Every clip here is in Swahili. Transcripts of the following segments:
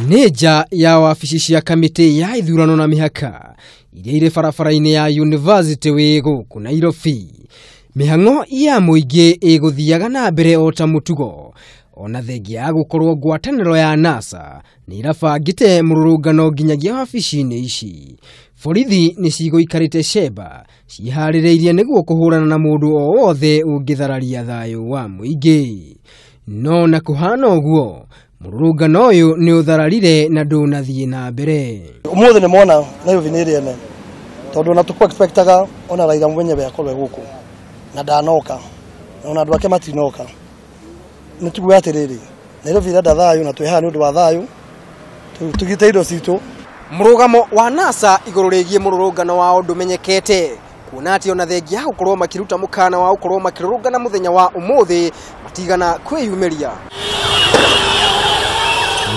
Neja ya wabici cia kamiti ya ithurano na mihaka iria ire barabara-ini ya University wi guku Nairobi. Mihang'o ya muingi iguthiaga na mbere o ta mutugo ona thengia ya gukorwo ngwataniro ya NASA ni irabangite mururungano nginyagia wabici-ini ici. Borithi ni ciguikarite sheba cihaririirie niguo kuhurana na mundu o wothe ungithararia thayu wa muingi. No na kuhana uguo mururungano uyu ni uthararire na ndunathie na mbere. Umuthi ni mona Nairobi ni iriene tondu na tukwa expectaga ona raira mwenyewe akorwe guku na ndanoka ona andu ake matinoka ni tugwe atiriri Nairobi irenda thayu na twiha ni undu wa thayu tugite indo citu. Murugamo wa NASA iguru rigie mururungano wao ndumenyekete kuona ati ona thengia gukorwo makiruta mukana wa gukorwo makirurungana muthenya wa umuthi matigana kwiyumiria.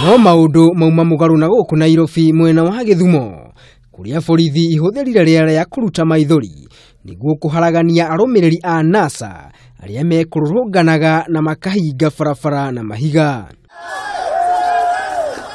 No maundu mauma mugaru na guku Nairobi mwena wa Githumo kuria borithi ihutherire riara ya kuruta maithori niguo kuharagania arumiriri a NASA aria mekururunganaga na makahinga barabara na mahiga.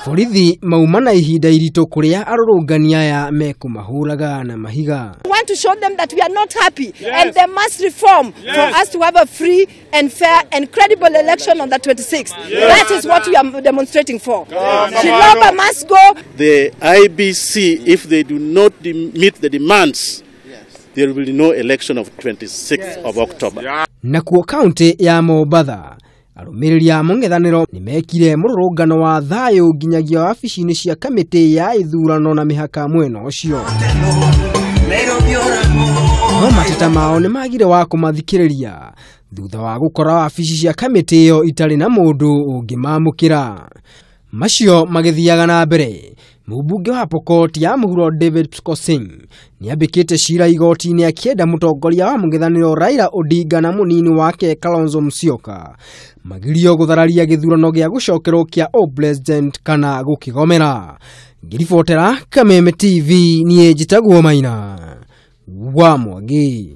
Borithi mauma na ihinda irito kuria arurungani aya mekumahuraga na mahiga. We want to show them that we are not happy and they must reform for us to have a free and fair and credible election on the 26th. That is what we are demonstrating for. Chiloba must go. The IBC, if they do not meet the demands, there will be no election of 26th of October. Nakuo county ya Mombasa arumiriri a mung'ethaniro ni mekire mururungano wa thayu nginyagia wabici-ini cia kamiti ya ithurano na mihaka mwena ucio. No mateta mao ni magire wa kumathikiriria thutha wa gukora wabici cia kamiti iyo itari na mundu ungimamukira. Macio magithiaga na mbere mubunge wa Pokot ya muhuro David Pskosing ni ambikite cira igoti-ini akienda mutongoria wa mung'ethaniro Raila Odinga na munini wake Kalonzo Musyoka magirio guthararia githurano gia gucokerwo kia president kana gukigomera. Ngiribotera Kameme TV ni njitagwo Maina wa Mwangi.